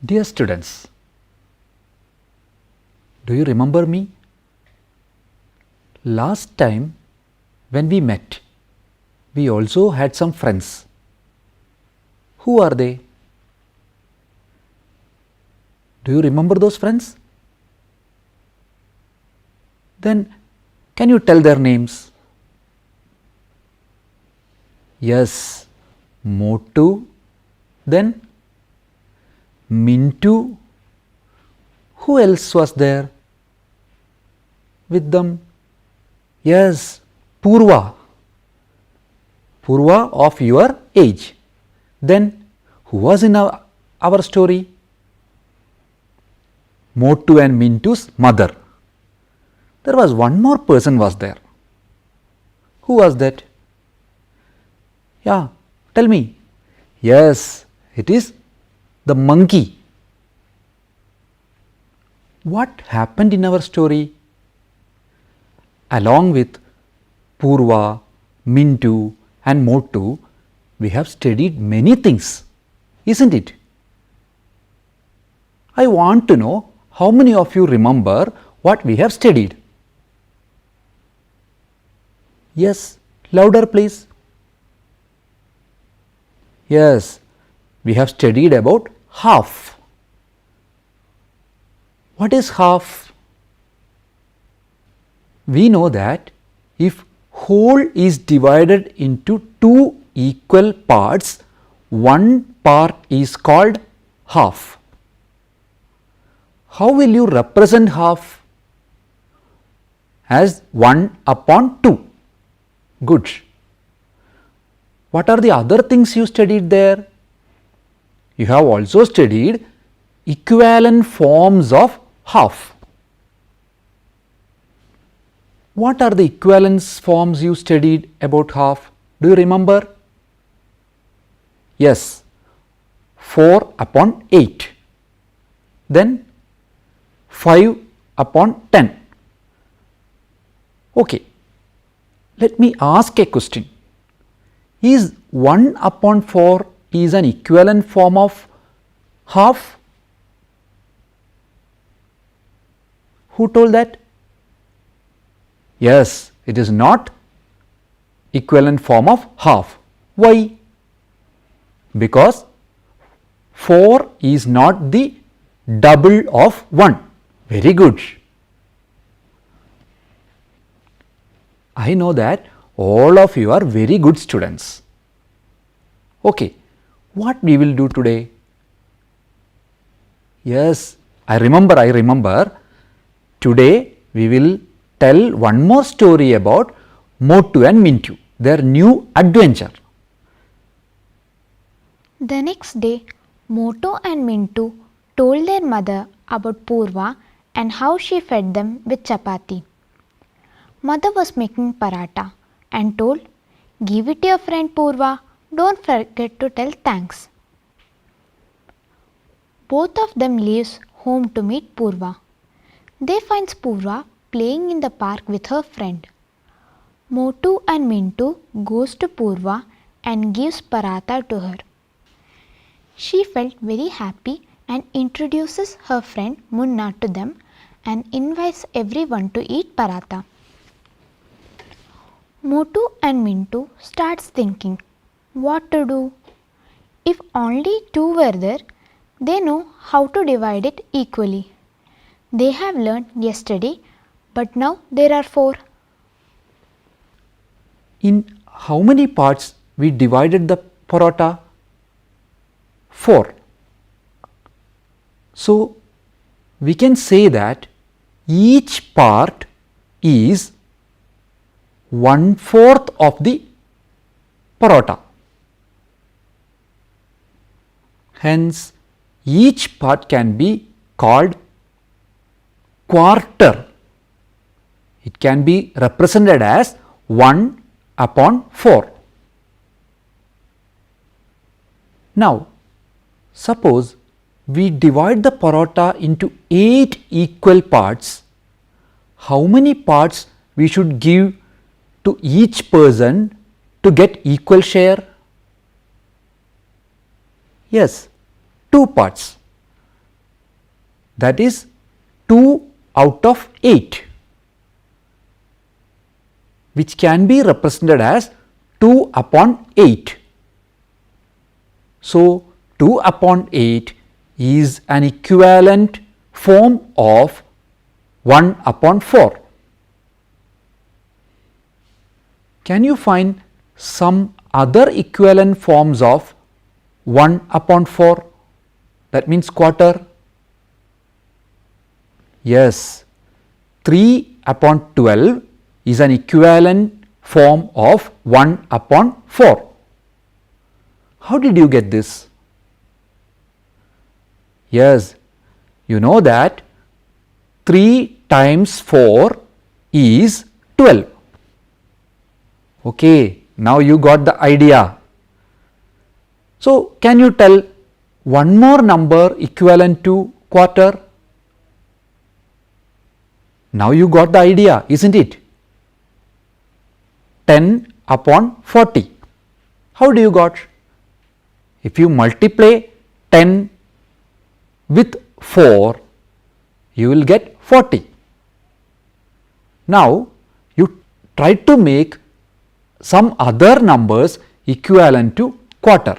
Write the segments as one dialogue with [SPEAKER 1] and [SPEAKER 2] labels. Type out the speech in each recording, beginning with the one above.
[SPEAKER 1] Dear students, do you remember me? Last time when we met, we also had some friends. Who are they? Do you remember those friends? Then can you tell their names? Yes, Motu, then Mintu. Who else was there with them? Yes, Purva. Purva of your age. Then who was in our story? Motu and Mintu's mother. There was one more person was there. Who was that? Yeah, tell me. Yes, it is the monkey. What happened in our story? Along with Purva, Mintu and Motu, we have studied many things, isn't it? I want to know how many of you remember what we have studied. Yes, louder please. Yes, we have studied about half. What is half? We know that if whole is divided into two equal parts, one part is called half. How will you represent half? As 1 upon 2. Good. What are the other things you studied there? You have also studied equivalent forms of half. What are the equivalence forms you studied about half? Do you remember? Yes, 4 upon 8. Then 5 upon 10. Okay, let me ask a question. Is 1 upon 4 is an equivalent form of half? Who told that? Yes, it is not equivalent form of half. Why? Because 4 is not the double of 1. Very good. I know that all of you are very good students. Okay, what we will do today? Yes, I remember. Today we will tell one more story about Motu and Mintu, their new adventure.
[SPEAKER 2] The next day, Motu and Mintu told their mother about Purva and how she fed them with chapati. Mother was making paratha and told, "Give it to your friend Purva, don't forget to tell thanks." Both of them leaves home to meet Purva. They finds Purva playing in the park with her friend. Motu and Mintu goes to Purva and gives paratha to her. She felt very happy and introduces her friend Munna to them and invites everyone to eat paratha. Motu and Mintu starts thinking what to do. If only 2 were there, they know how to divide it equally. They have learned yesterday, but now there are 4.
[SPEAKER 1] In how many parts we divided the paratha? 4. So we can say that each part is 1/4 of the paratha. Hence, each part can be called quarter. It can be represented as 1 upon 4. Now, suppose we divide the paratha into 8 equal parts. How many parts we should give to each person to get equal share? Yes, 2 parts. that is 2 out of 8, which can be represented as 2 upon 8. So, 2 upon 8 is an equivalent form of 1 upon 4. Can you find some other equivalent forms of 1 upon 4? That means quarter. Yes, 3 upon 12 is an equivalent form of 1 upon 4. How did you get this? Yes, you know that 3 times 4 is 12. Okay, now you got the idea. So, can you tell one more number equivalent to quarter? Now you got the idea, isn't it? 10 upon 40. How do you got? If you multiply 10 with 4, you will get 40. Now you try to make some other numbers equivalent to quarter.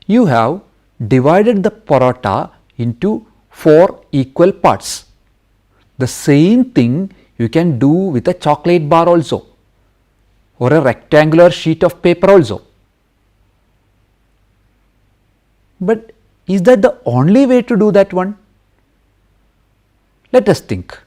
[SPEAKER 1] You have divided the paratha into 4 equal parts. The same thing you can do with a chocolate bar also, or a rectangular sheet of paper also. But is that the only way to do that one? Let us think.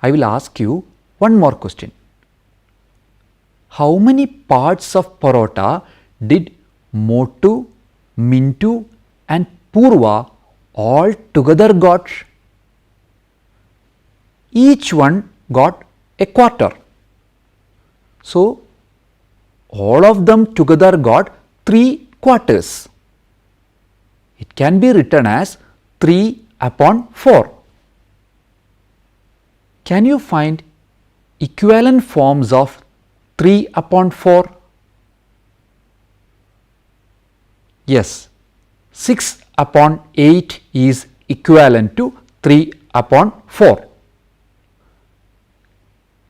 [SPEAKER 1] I will ask you one more question. How many parts of parota did Motu, Mintu and Purva all together got? Each one got a quarter. So, all of them together got 3 quarters. It can be written as 3 upon 4. Can you find equivalent forms of 3 upon 4? Yes, 6 upon 8 is equivalent to 3 upon 4.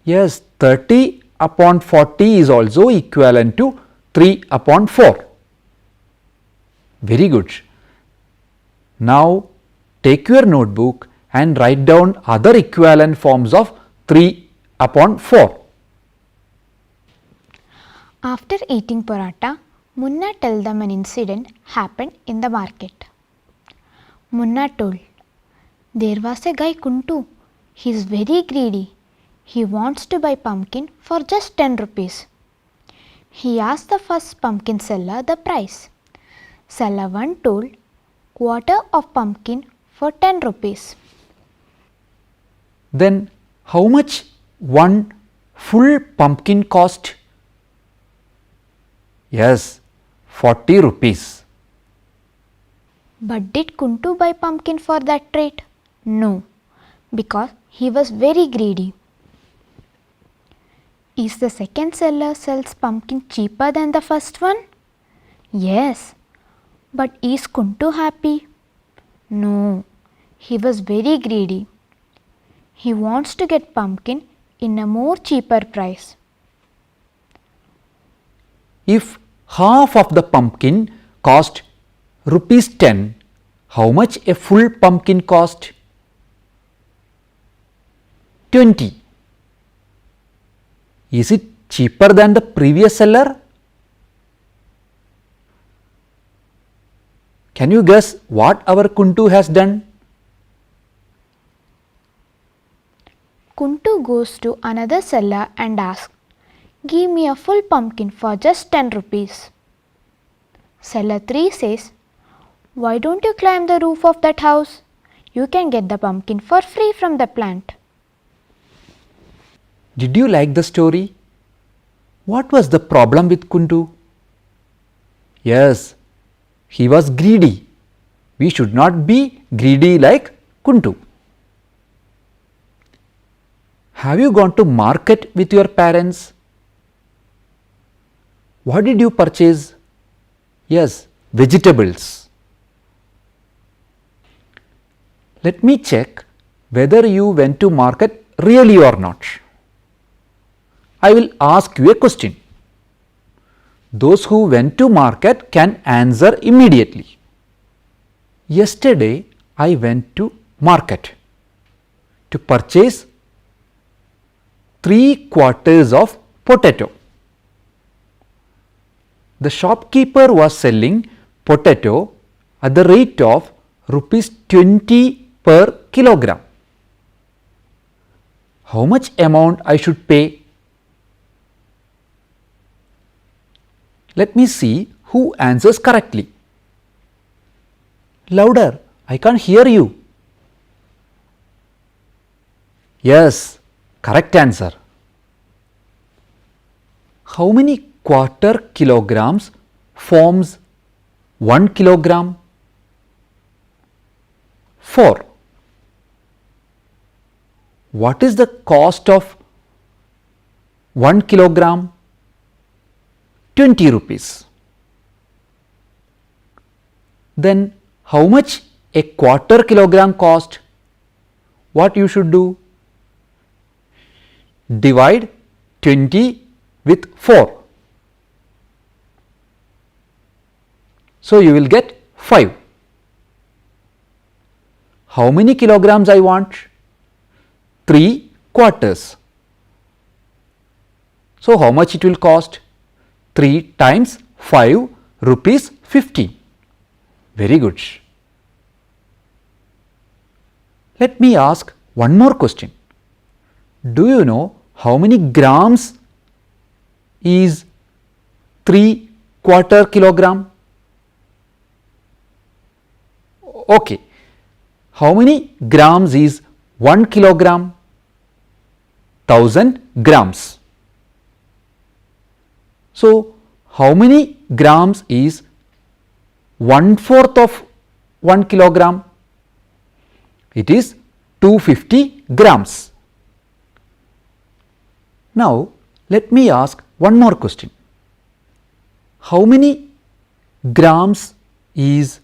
[SPEAKER 1] Yes, 30 upon 40 is also equivalent to 3 upon 4. Very good. Now, take your notebook and write down other equivalent forms of 3 upon 4.
[SPEAKER 2] After eating paratha, Munna tell them an incident happened in the market. Munna told, there was a guy Kuntu. He is very greedy. He wants to buy pumpkin for just 10 rupees. He asked the first pumpkin seller the price. Seller 1 told, quarter of pumpkin for 10 rupees.
[SPEAKER 1] Then how much one full pumpkin cost? Yes, 40 rupees.
[SPEAKER 2] But did Kuntu buy pumpkin for that rate? No, because he was very greedy. Is the second seller sells pumpkin cheaper than the first one? Yes, but is Kuntu happy? No, he was very greedy. He wants to get pumpkin in a more cheaper price.
[SPEAKER 1] If half of the pumpkin cost rupees 10, how much a full pumpkin cost? 20. Is it cheaper than the previous seller? Can you guess what our Kuntu has done?
[SPEAKER 2] Kuntu goes to another seller and asks, give me a full pumpkin for just 10 rupees. Seller 3 says, why don't you climb the roof of that house? You can get the pumpkin for free from the plant.
[SPEAKER 1] Did you like the story? What was the problem with Kuntu? Yes, he was greedy. We should not be greedy like Kuntu. Have you gone to market with your parents? What did you purchase? Yes, vegetables. Let me check whether you went to market really or not. I will ask you a question. Those who went to market can answer immediately. Yesterday I went to market to purchase 3 quarters of potato. The shopkeeper was selling potato at the rate of rupees 20 per kilogram. How much amount I should pay? Let me see who answers correctly. Louder, I can't hear you. Yes, correct answer. How many quarter kilograms forms 1 kilogram? 4. What is the cost of 1 kilogram? 20 rupees. Then how much a quarter kilogram cost? What you should do? Divide 20 with 4. So you will get 5. How many kilograms I want? 3 quarters. So how much it will cost? 3 times 5 rupees 50. Very good. Let me ask one more question. do you know how many grams is 3/4 kilogram? Okay. How many grams is 1 kilogram? 1000 grams. So, how many grams is 1/4 of 1 kilogram? It is 250 grams. Now, let me ask one more question. How many grams is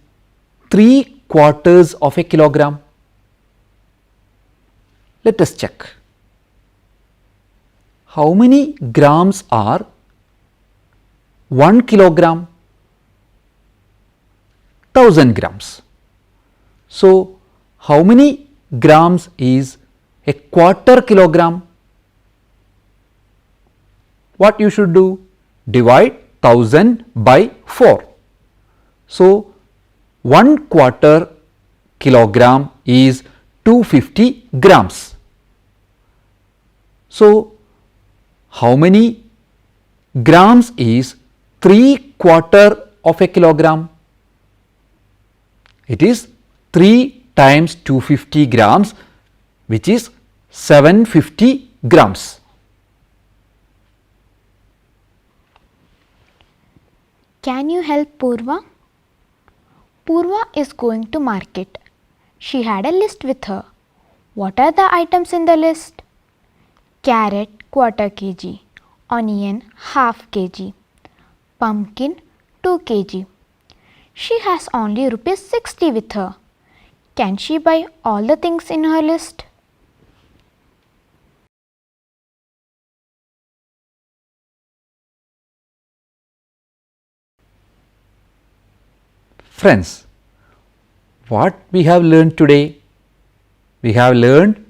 [SPEAKER 1] 3/4 of a kilogram? Let us check. How many grams are 1 kilogram? 1000 grams. So, how many grams is a quarter kilogram? What you should do? Divide 1000 by 4. So, 1/4 kilogram is 250 grams. So, how many grams is 3/4 of a kilogram? It is 3 times 250 grams, which is 750 grams.
[SPEAKER 2] Can you help Purva? Purva is going to market. She had a list with her. What are the items in the list? Carrot quarter kg, onion half kg, pumpkin 2 kg. She has only rupees 60 with her. Can she buy all the things in her list?
[SPEAKER 1] Friends, what we have learned today? We have learned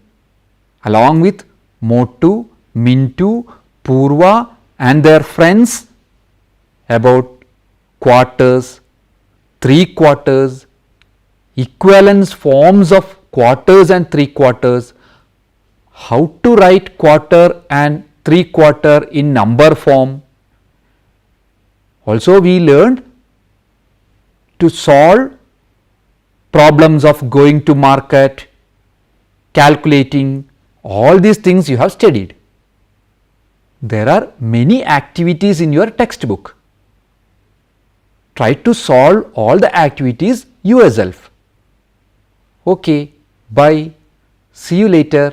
[SPEAKER 1] along with Motu, Mintu, Purva and their friends about quarters, 3/4, equivalence forms of quarters and 3/4, how to write quarter and 3/4 in number form. Also we learned to solve problems of going to market, calculating, all these things you have studied. There are many activities in your textbook. Try to solve all the activities yourself. Okay, bye. See you later.